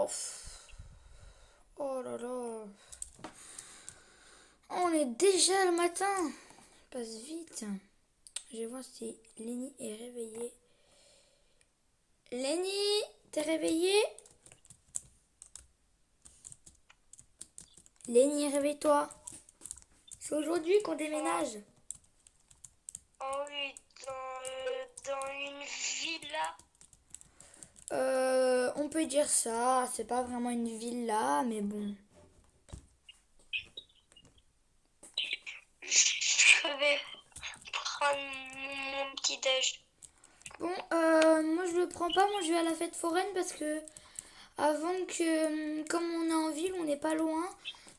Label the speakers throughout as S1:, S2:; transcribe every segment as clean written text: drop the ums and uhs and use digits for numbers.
S1: Oh, oh là là. On est déjà le matin. Passe vite. Je vais voir si Lenny est réveillée. Lenny, t'es réveillée? Lenny, réveille-toi. C'est aujourd'hui qu'on déménage.
S2: Oh oui, dans une villa.
S1: On peut dire ça. C'est pas vraiment une villa, mais bon.
S2: Je vais prendre mon petit déj.
S1: Bon, moi je le prends pas. Moi je vais à la fête foraine parce que comme on est en ville, on n'est pas loin.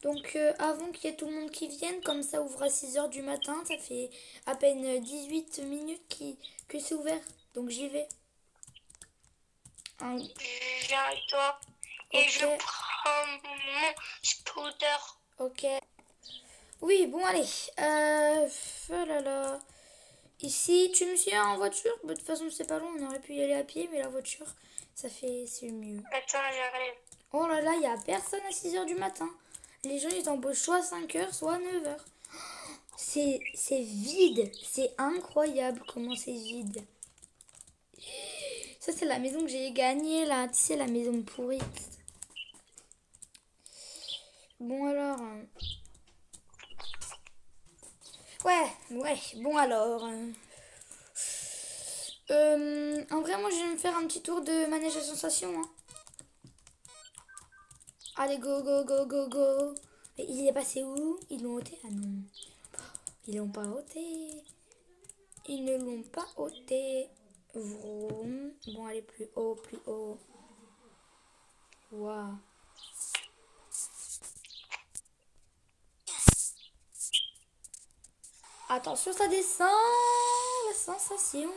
S1: Donc avant qu'il y ait tout le monde qui vienne, comme ça ouvre à 6h du matin, ça fait à peine 18 minutes que c'est ouvert. Donc j'y vais. Hein,
S2: Je viens avec toi et je
S1: ok,
S2: prends mon scooter.
S1: ok. Oui, bon allez. Oh là là. Ici, tu me suis en voiture? Bah, de toute façon, c'est pas loin, on aurait pu y aller à pied, mais la voiture, c'est mieux.
S2: Attends, j'arrive.
S1: Oh là là, il n'y a personne à 6h du matin. Les gens, ils embauchent soit à 5h, soit à 9h. C'est vide. C'est incroyable comment c'est vide. Ça, c'est la maison que j'ai gagnée, là. Tu sais, la maison pourrie. Bon, alors... Ouais, bon, alors... En vrai, moi, je vais me faire un petit tour de manège à sensation, hein. Allez, go, go, go, go, go. Et il est passé où? Ils l'ont ôté? Ah non. Ils l'ont pas ôté. Ils ne l'ont pas ôté. Vroom. Bon, allez, plus haut, plus haut. Waouh. Attention, ça descend. La sensation.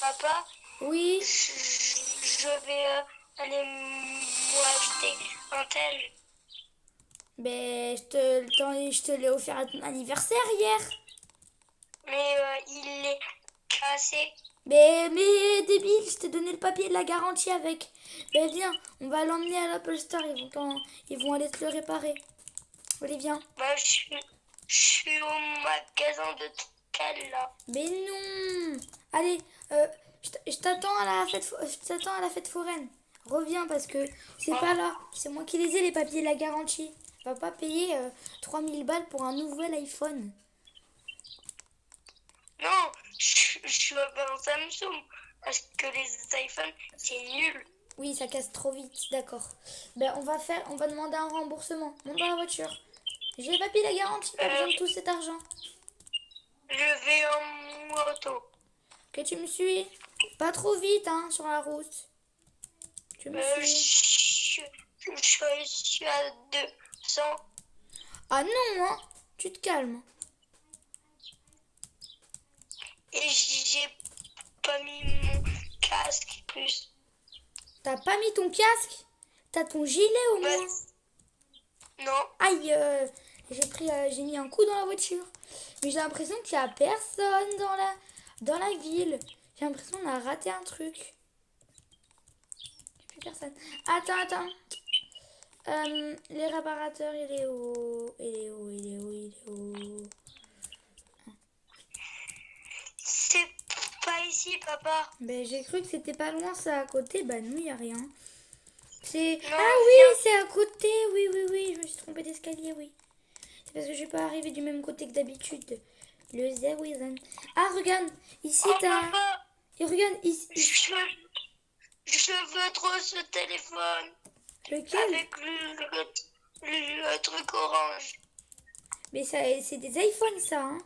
S2: Papa,
S1: Oui.
S2: je vais aller m'acheter un tel.
S1: Ben, je te l'ai offert à ton anniversaire hier.
S2: Mais il est cassé.
S1: Mais débile, je t'ai donné le papier de la garantie avec. Ben, viens, on va l'emmener à l'Apple Store. Ils vont aller te le réparer. Allez, viens.
S2: Bah, je suis au magasin de tel là.
S1: Mais non. Allez, je t'attends je t'attends à la fête foraine. Reviens parce que c'est pas là. C'est moi qui les ai, les papiers de la garantie. On va pas payer 3000 balles pour un nouvel iPhone.
S2: Non, je veux un Samsung. Parce que les iPhones, c'est nul.
S1: Oui, ça casse trop vite, d'accord. Ben on va demander un remboursement. Monte dans la voiture. J'ai les papiers de la garantie, pas besoin de tout cet argent.
S2: Je vais en moto.
S1: Que tu me suis? Pas trop vite, hein, sur la route. Tu me suis?
S2: Je suis à 200.
S1: Ah non, hein. Tu te calmes.
S2: Et j'ai pas mis mon casque plus.
S1: T'as pas mis ton casque? T'as ton gilet au
S2: Bah,
S1: moins?
S2: non.
S1: Aïe, j'ai mis un coup dans la voiture. Mais j'ai l'impression qu'il n'y a personne dans la ville. J'ai l'impression qu'on a raté un truc. Il n'y a plus personne. Attends. Les réparateurs, il est où? Il est où?
S2: C'est pas ici, papa.
S1: Ben, j'ai cru que c'était pas loin, ça à côté. Bah non, il n'y a rien. C'est...
S2: Non,
S1: Ah oui,
S2: viens.
S1: c'est à côté. Oui. Je me suis trompée d'escalier, oui. C'est parce que je suis pas arrivée du même côté que d'habitude. Le zéro Reason. Ah, regarde. Ici,
S2: Oh,
S1: t'as...
S2: papa.
S1: Et regarde, ici...
S2: Je veux trop ce téléphone.
S1: Lequel?
S2: Avec le truc orange.
S1: Mais ça, c'est des iPhones, ça. Hein.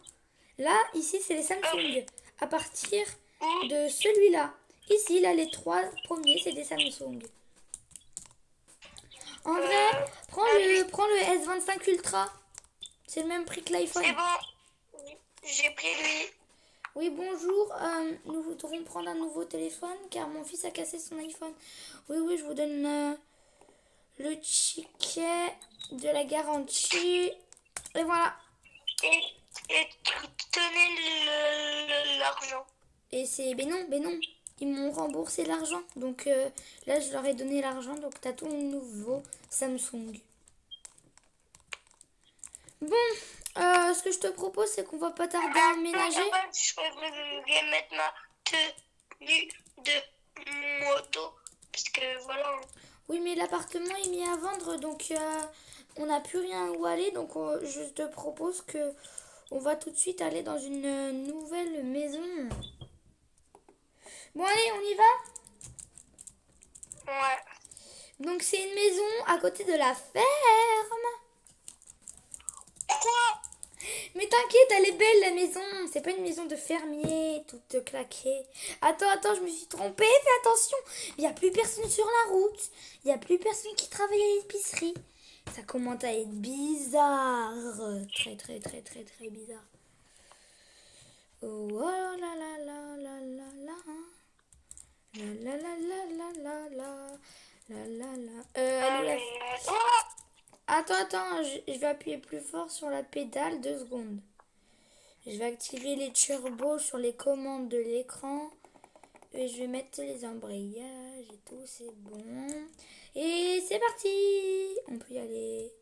S1: Là, ici, c'est les Samsung. À partir
S2: Où?
S1: de celui-là. Ici, là, les 3 premiers, c'est des Samsung. En vrai, prends le S25 Ultra. C'est le même prix que l'iPhone.
S2: C'est bon. J'ai pris lui.
S1: Oui, bonjour. Nous voudrons prendre un nouveau téléphone car mon fils a cassé son iPhone. Oui, je vous donne le ticket de la garantie. Et voilà.
S2: Et tenez l'argent.
S1: Et c'est... Ben non. ils m'ont remboursé l'argent. Donc là, je leur ai donné l'argent. Donc t'as ton nouveau Samsung. Bon, ce que je te propose, c'est qu'on va pas tarder à emménager.
S2: Je vais mettre ma tenue de moto. Parce que voilà.
S1: Oui, mais l'appartement est mis à vendre, donc on n'a plus rien où aller. Donc je te propose que on va tout de suite aller dans une nouvelle maison. Bon, allez, on y va?
S2: Ouais.
S1: Donc c'est une maison à côté de la ferme.
S2: Quoi?
S1: Mais t'inquiète, elle est belle la maison. C'est pas une maison de fermier, toute claquée. Attends, je me suis trompée. Fais attention. Il n'y a plus personne sur la route. Il n'y a plus personne qui travaille à l'épicerie. Ça commence à être bizarre. Très, très, très, très, très bizarre. Oh la la la la la la. La la la la la la la. La la la. Elle est là. Attends, je vais appuyer plus fort sur la pédale, 2 secondes. Je vais activer les turbos sur les commandes de l'écran. Et je vais mettre les embrayages et tout, c'est bon. Et c'est parti. On peut y aller.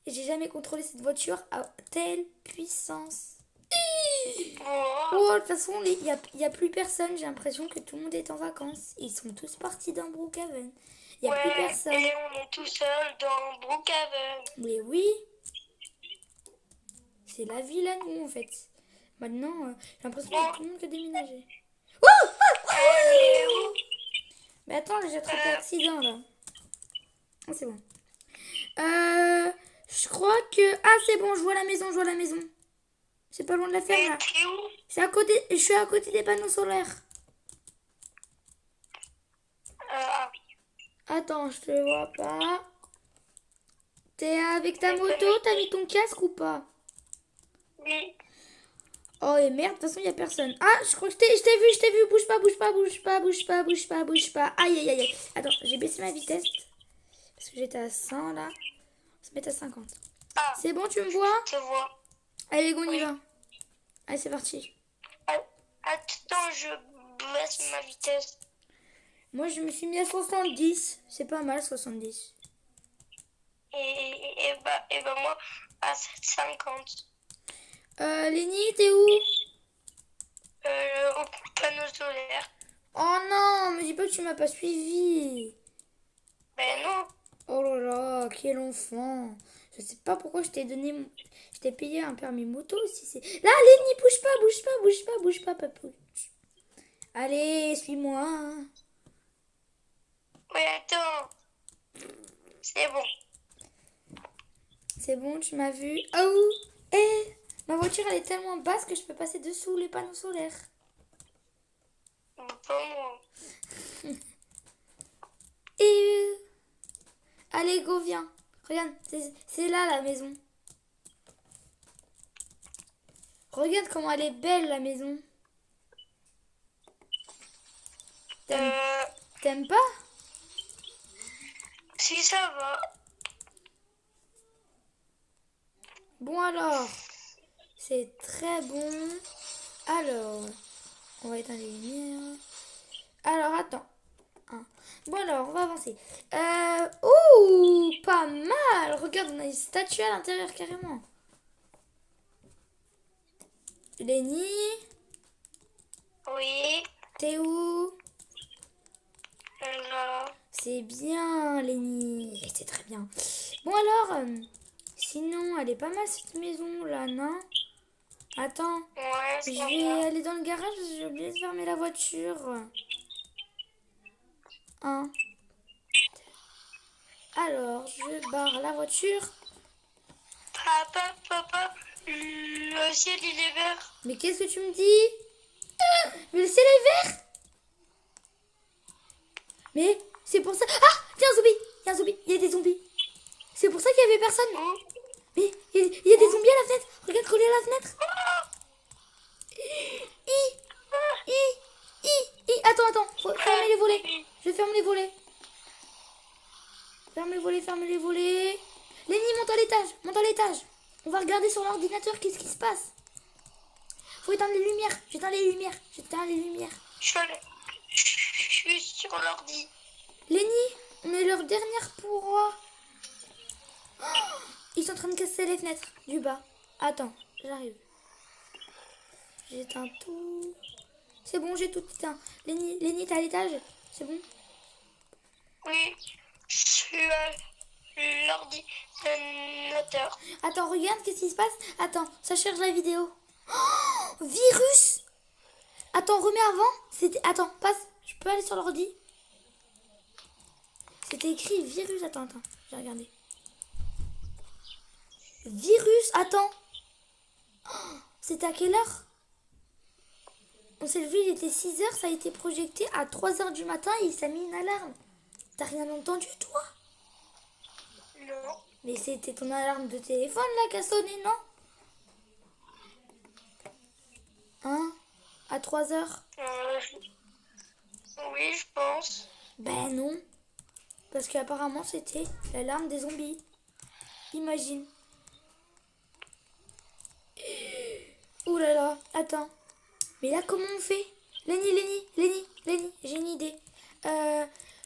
S1: J'ai jamais contrôlé cette voiture à telle puissance. Oh, de toute façon, il y a plus personne. J'ai l'impression que tout le monde est en vacances. Ils sont tous partis dans Brookhaven. Il n'y a plus personne.
S2: Et on est tout seul dans Brookhaven.
S1: Mais oui. C'est la ville à nous, en fait. Maintenant, j'ai l'impression qu'il y a tout le monde qui a déménagé.
S2: Elle est où?
S1: Mais attends, j'ai attrapé accident, là. Ah, c'est bon. Je crois que... Ah, c'est bon, je vois la maison. C'est pas loin de la ferme, là.
S2: T'es où?
S1: C'est à côté... Je suis à côté des panneaux solaires. Attends, je te vois pas. T'es avec ta moto? T'as mis ton casque ou pas?
S2: Oui.
S1: Oh, et merde, de toute façon, il n'y a personne. Ah, je crois que je t'ai vu. Bouge pas. Aïe. Attends, j'ai baissé ma vitesse. Parce que j'étais à 100, là. On va se mettre à 50.
S2: Ah,
S1: C'est bon, tu me vois?
S2: je te vois.
S1: Allez, on y va. Allez, c'est parti.
S2: Attends, je baisse ma vitesse.
S1: Moi, je me suis mis à 70. C'est pas mal, 70.
S2: Et bah moi, à 750.
S1: Lenny, t'es où?
S2: Au panneau solaire.
S1: Oh non, me dis pas que tu m'as pas suivi.
S2: Ben non.
S1: Oh là là, quel enfant. Je sais pas pourquoi je t'ai donné... Je t'ai payé un permis moto si c'est... Là, Lenny, bouge pas, papouche. Allez, suis-moi.
S2: Oui, attends. C'est bon.
S1: C'est bon, tu m'as vu. Oh, ma voiture, elle est tellement basse que je peux passer dessous les panneaux solaires.
S2: Pas moi.
S1: Allez, go, viens. Regarde, c'est là la maison. Regarde comment elle est belle, la maison. T'aimes pas?
S2: Si ça va.
S1: Bon alors, c'est très bon. Alors, on va éteindre les lumières. Alors, attends. Bon alors, on va avancer. Ouh, pas mal. Regarde, on a une statue à l'intérieur carrément. Lenny,
S2: Oui.
S1: t'es où?
S2: Là.
S1: C'est bien, Lenny. C'est très bien. Bon alors, sinon, elle est pas mal cette maison là, non? Attends,
S2: Ouais,
S1: je
S2: ça
S1: vais
S2: va.
S1: aller dans le garage parce que j'ai oublié de fermer la voiture. Alors, je barre la voiture.
S2: Papa, le ciel il est vert.
S1: Mais qu'est-ce que tu me dis? Mais le ciel est vert. Mais c'est pour ça... Ah, il y a un zombie, il y a des zombies. C'est pour ça qu'il y avait personne.
S2: Où?
S1: Mais il y a des zombies à la fenêtre. Regarde, collé à la fenêtre. Attends, faut fermer les volets. Je ferme les volets. Ferme les volets. Lenny, monte à l'étage. On va regarder sur l'ordinateur qu'est-ce qui se passe. faut éteindre les lumières. J'éteins les lumières. J'éteins les lumières.
S2: Je suis sur l'ordi.
S1: Lenny, on est leur dernière proie. Oh, ils sont en train de casser les fenêtres du bas. Attends, j'arrive. J'éteins tout. C'est bon, j'ai tout éteint. Lenny, t'es à l'étage? C'est bon?
S2: Oui, je suis à l'ordinateur.
S1: Attends, regarde, qu'est-ce qui se passe? Attends, ça cherche la vidéo. Oh, virus! Attends, remets avant. Attends, passe. Je peux aller sur l'ordi? C'était écrit virus. Attends, j'ai regardé. Virus, attends. Oh, c'était à quelle heure? On s'est levé, il était 6h, ça a été projecté à 3h du matin et il s'est mis une alarme. T'as rien entendu, toi?
S2: Non.
S1: Mais c'était ton alarme de téléphone, là, qui a sonné, non? Hein? À 3h?
S2: Oui, je pense.
S1: Ben non. Parce qu'apparemment, c'était l'alarme des zombies. Imagine. Ouh là là, attends. Mais là, comment on fait? Lenny, j'ai une idée.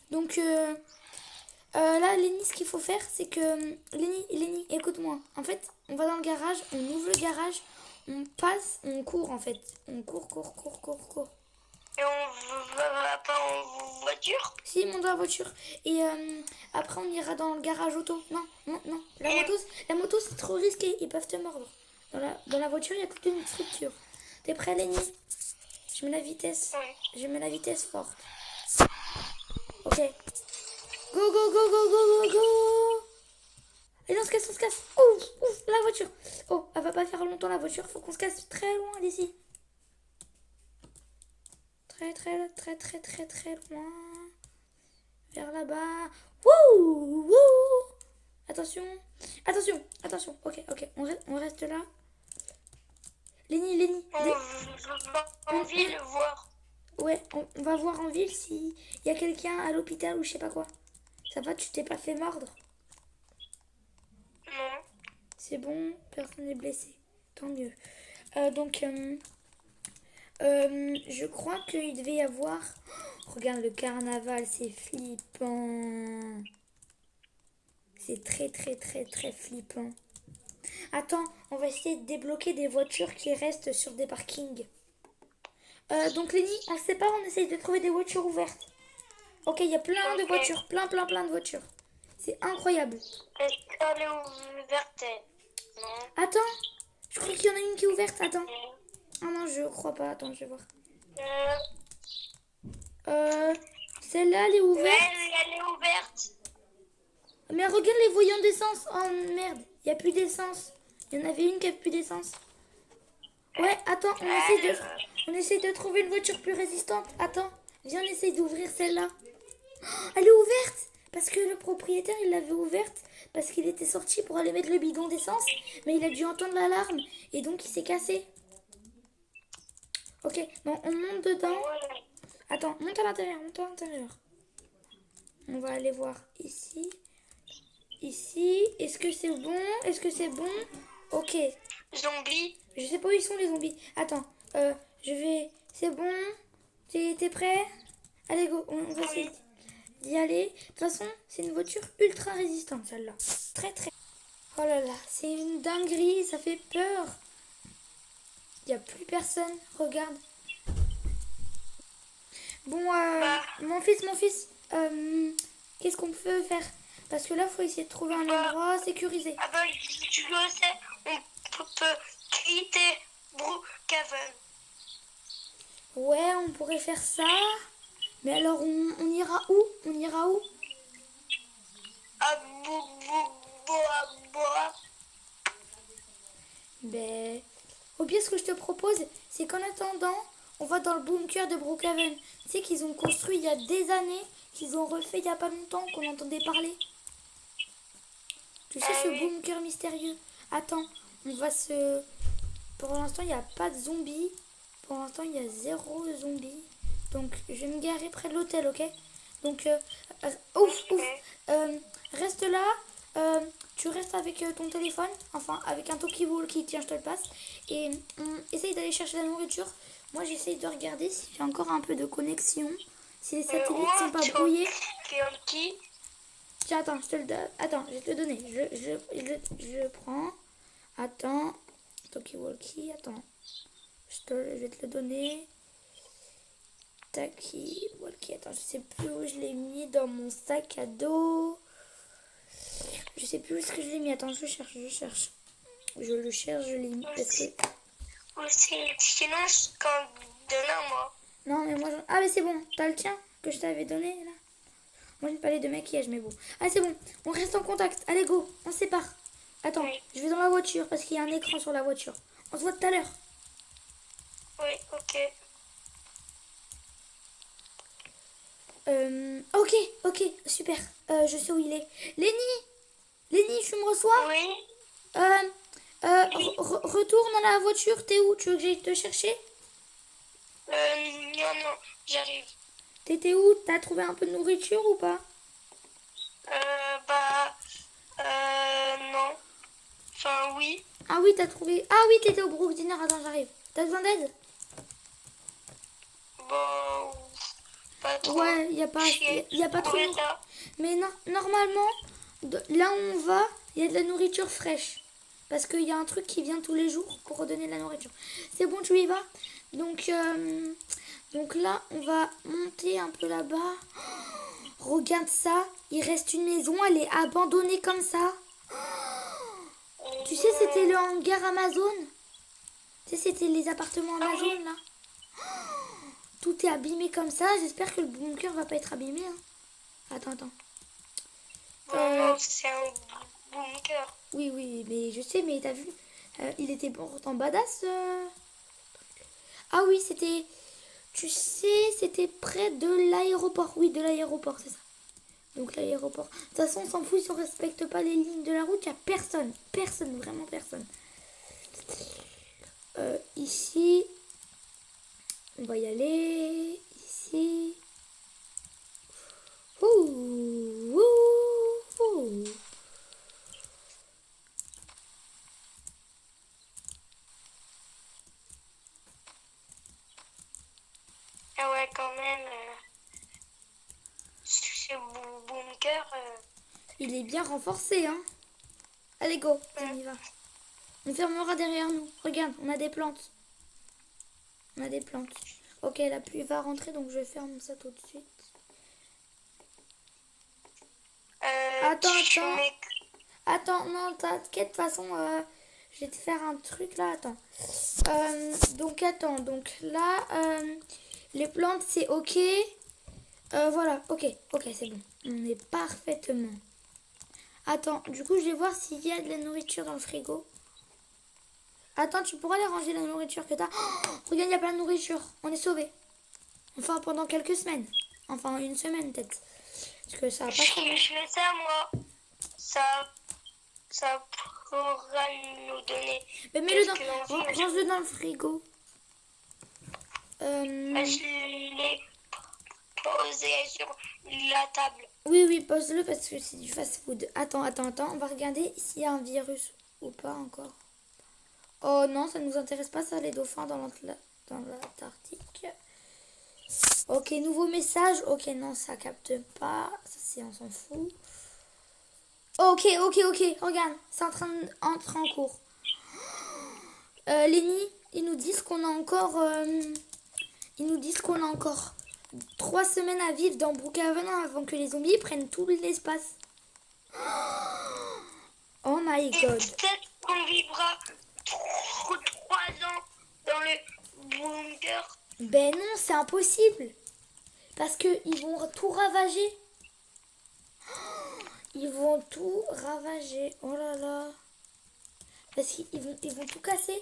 S1: Donc, là, Lenny, ce qu'il faut faire, c'est que... Lenny, écoute-moi. En fait, on va dans le garage, on ouvre le garage, on passe, on court, en fait. On court.
S2: Et on va pas en voiture?
S1: Si, monte dans la voiture. Et après, on ira dans le garage auto. Non. La moto, c'est trop risqué. Ils peuvent te mordre. Dans la voiture, il y a toute une structure. T'es prêt, Lenny? Je mets la vitesse.
S2: Oui.
S1: Je mets la vitesse forte. Ok. Go. Allez, on se casse. Ouf, la voiture. Oh, elle va pas faire longtemps, la voiture. Faut qu'on se casse très loin d'ici. Très loin. Vers là-bas. Wouh. Attention. Ok. On reste là. Lenny.
S2: On va en ville voir.
S1: Ouais, on va voir en ville s'il y a quelqu'un à l'hôpital ou je sais pas quoi. Ça va, tu t'es pas fait mordre?
S2: Non.
S1: C'est bon, personne n'est blessé. Tant mieux. Je crois qu'il devait y avoir... Oh, regarde le carnaval, c'est flippant. C'est très flippant. Attends, on va essayer de débloquer des voitures qui restent sur des parkings. Donc Lenny, on se sépare, on essaye de trouver des voitures ouvertes. Ok, il y a plein de voitures, plein de voitures. C'est incroyable.
S2: Est-ce qu'elle est ouverte? Non.
S1: Attends, je crois qu'il y en a une qui est ouverte, attends. Ah non, je crois pas, attends, je vais voir. Celle-là, elle est ouverte.
S2: Elle est ouverte.
S1: Mais regarde les voyants d'essence. Oh merde, il n'y a plus d'essence. Il y en avait une qui a plus d'essence. Ouais, attends, on essaie de trouver une voiture plus résistante. Attends, viens, on essaye d'ouvrir celle-là. Oh, elle est ouverte. Parce que le propriétaire, il l'avait ouverte. Parce qu'il était sorti pour aller mettre le bidon d'essence. Mais il a dû entendre l'alarme. Et donc, il s'est cassé. Ok, bon, on monte dedans. Attends, monte à l'intérieur. On va aller voir ici. Est-ce que c'est bon? Ok.
S2: Zombie.
S1: Je sais pas où ils sont les zombies. Attends, c'est bon? T'es prêt? Allez, go, on va essayer d'y aller. De toute façon, c'est une voiture ultra résistante, celle-là. Très. Oh là là, c'est une dinguerie, ça fait peur. Il n'y a plus personne, regarde. Bon, mon fils, qu'est-ce qu'on peut faire? Parce que là, il faut essayer de trouver un endroit sécurisé.
S2: Ah bah, je le sais, on peut quitter Brookhaven.
S1: Ouais, on pourrait faire ça. Mais alors, on ira où?
S2: À bois.
S1: Ben, au pire, ce que je te propose, c'est qu'en attendant, on va dans le bunker de Brookhaven. Tu sais qu'ils ont construit il y a des années, qu'ils ont refait il y a pas longtemps, qu'on entendait parler. Tu sais, ce bunker mystérieux. Attends, on va se... Pour l'instant, il n'y a pas de zombies. Pour l'instant, il y a 0 zombies. Donc, je vais me garer près de l'hôtel, ok? Donc, reste là. tu restes avec ton téléphone, enfin avec un talkie-walkie, tiens je te le passe, et on essaye d'aller chercher la nourriture. Moi j'essaye de regarder s'il y a encore un peu de connexion, si les satellites sont pas brouillés. Tiens attends, je te le donne, attends, je vais te le donner, je prends, attends, talkie-walkie, attends, je vais te le donner. Talkie-walkie, attends, je sais plus où je l'ai mis dans mon sac à dos. Je sais plus où est-ce que je l'ai mis. Attends, je cherche. Je le cherche, je l'ai mis. Parce que...
S2: Sinon, je t'en donne un, moi.
S1: Non, mais moi... Ah, mais c'est bon. T'as le tien que je t'avais donné, là. Moi, j'ai parlé de maquillage, mais bon. Ah, c'est bon. On reste en contact. Allez, go. On se sépare. Attends,
S2: Oui.
S1: je vais dans la voiture parce qu'il y a un écran sur la voiture. On se voit tout à l'heure.
S2: Oui, ok.
S1: Ok, super. Je sais où il est. Lenny, tu me reçois?
S2: Oui.
S1: Retourne dans la voiture. T'es où? Tu veux que j'aille te chercher?
S2: Non, j'arrive.
S1: T'étais où? T'as trouvé un peu de nourriture ou pas?
S2: Non. Enfin, oui.
S1: Ah oui, t'as trouvé... Ah oui, t'étais au Brook Dinner. Attends, j'arrive. T'as besoin d'aide?
S2: Bon, pas trop.
S1: Ouais, y a pas trop de nourriture.
S2: Ça.
S1: Mais non, normalement, là où on va, il y a de la nourriture fraîche. Parce qu'il y a un truc qui vient tous les jours pour redonner de la nourriture. C'est bon, tu y vas? Donc là, on va monter un peu là-bas. Regarde ça. Il reste une maison, elle est abandonnée comme ça. Tu sais, c'était le hangar Amazon. Tu sais, c'était les appartements Amazon, là. Tout est abîmé comme ça. J'espère que le bunker va pas être abîmé. Hein. Attends.
S2: Non, c'est un bunker.
S1: Oui, mais je sais, mais t'as vu, il était pourtant badass. Ah oui, c'était, tu sais, c'était près de l'aéroport. Oui, de l'aéroport, c'est ça. Donc l'aéroport. De toute façon, on s'en fout si on respecte pas les lignes de la route. Il n'y a personne. Personne, vraiment personne. Ici, on va y aller. Ici. Ouh.
S2: Ah ouais, quand même. Ce bunker.
S1: Il est bien renforcé, hein. Allez, go, on y va. On fermera derrière nous. Regarde, on a des plantes. Ok, la pluie va rentrer, donc je ferme ça tout de suite. Attends, non, t'inquiète, de toute façon, je vais te faire un truc là, attends. Donc là, les plantes, c'est ok. Voilà, ok, c'est bon. On est parfaitement. Attends, du coup, je vais voir s'il y a de la nourriture dans le frigo. Attends, tu pourras aller ranger la nourriture que t'as. Oh, regarde, il y a plein de nourriture. On est sauvés. Enfin, pendant quelques semaines. Enfin, une semaine peut-être. Parce que ça va pas
S2: Je fais ça, moi. Ça pourra nous donner.
S1: Mais mets-le range-le dans le frigo.
S2: Je l'ai posé sur la table.
S1: Oui, pose-le parce que c'est du fast-food. Attends. On va regarder s'il y a un virus ou pas encore. Oh non, ça ne nous intéresse pas ça, les dauphins dans l'Antarctique. Ok, nouveau message. Ok, non, ça capte pas. Ça, c'est, on s'en fout. Ok. Regarde, c'est en train d'entrer en cours. Lenny, ils nous disent qu'on a encore... 3 semaines à vivre dans Brookhaven avant que les zombies prennent tout l'espace. Oh my god.
S2: Peut-être qu'on vivra 3 ans dans le bunker.
S1: Ben non, c'est impossible. Parce qu'ils vont tout ravager. Ils vont tout ravager. Oh là là. Parce qu'ils vont tout casser.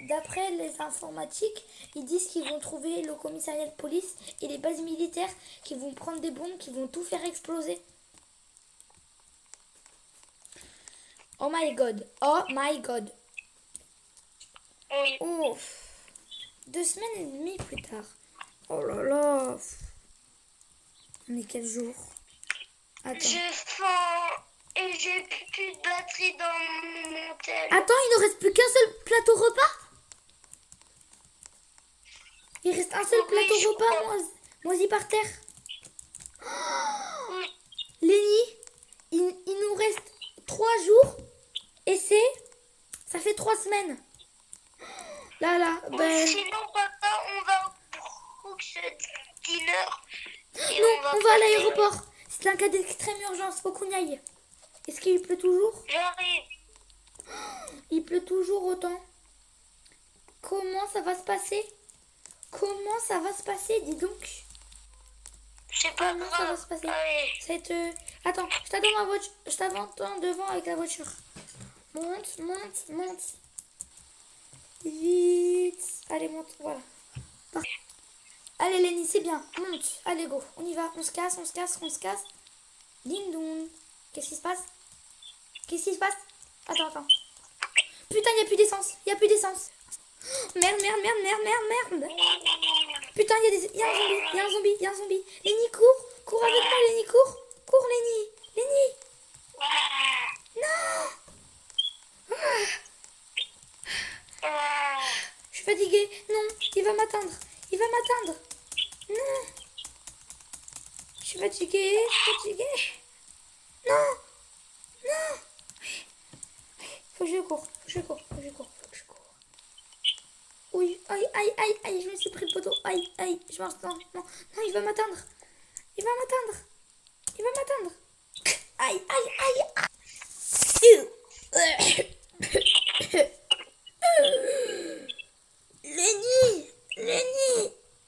S1: D'après les informatiques, ils disent qu'ils vont trouver le commissariat de police et les bases militaires qui vont prendre des bombes, qui vont tout faire exploser. Oh my god.
S2: Oui.
S1: Oh. 2 semaines et demie plus tard. Oh là là. On est quel jour? Attends.
S2: J'ai faim et j'ai plus de batterie dans mon tel.
S1: Attends, il ne reste plus qu'un seul plateau repas. Il reste un seul
S2: Oui,
S1: plateau
S2: je
S1: repas
S2: crois.
S1: moisi par terre.
S2: Oui.
S1: Lenny, il nous reste 3 jours et ça fait 3 semaines. Là, ben...
S2: Sinon, papa, on va au Brooks Dinner. Et
S1: Non, on va à
S2: passer-
S1: l'aéroport. C'est un cas d'extrême urgence, faut qu'on y aille. Est-ce qu'il pleut toujours?
S2: J'arrive.
S1: Il pleut toujours autant. Comment ça va se passer? Comment ça va se passer, dis donc?
S2: C'est pas
S1: Comment ça va
S2: grave.
S1: se passer?
S2: Allez.
S1: Attends, je t'attends ma voiture. Je t'attends devant avec la voiture. Monte. Vite. Allez, monte, voilà. Parfait. Allez, Lenny, c'est bien. Monte. Allez, go. On y va. On se casse. Ding dong. Qu'est-ce qui se passe? Attends. Putain, il n'y a plus d'essence. Merde. Putain, il y a un zombie. Lenny, cours. Cours avec moi, Lenny, cours. Cours, Lenny. Non. Je suis fatiguée. Non, il va m'atteindre. Non. Je suis fatiguée. Non. Faut que je cours. Oui, aïe, je me suis pris le poteau. Aïe, je marche. Non, il va m'atteindre. Aïe.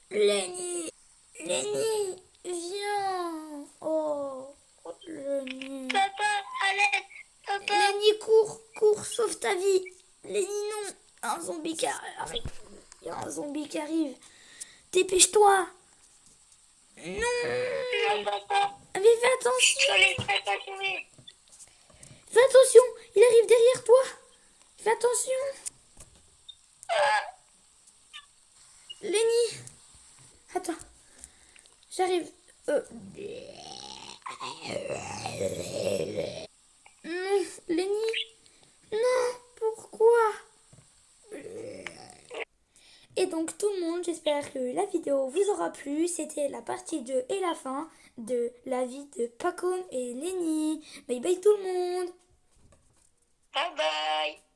S1: Lenny, viens. Oh, Lenny.
S2: Papa, allez. Papa.
S1: Lenny, cours, sauve ta vie. Lenny, non. Un zombie qui arrive. Il y a un zombie qui arrive. Dépêche-toi. Non.
S2: Non, papa.
S1: Mais fais attention.
S2: Je les fais pas tomber.
S1: Fais attention. Il arrive derrière toi. Fais attention. Lenny. Attends. J'arrive. Non, Lenny. Non, pourquoi? Et donc tout le monde, j'espère que la vidéo vous aura plu. C'était la partie 2 et la fin de la vie de Paco et Lenny. Bye bye tout le monde.
S2: Bye bye.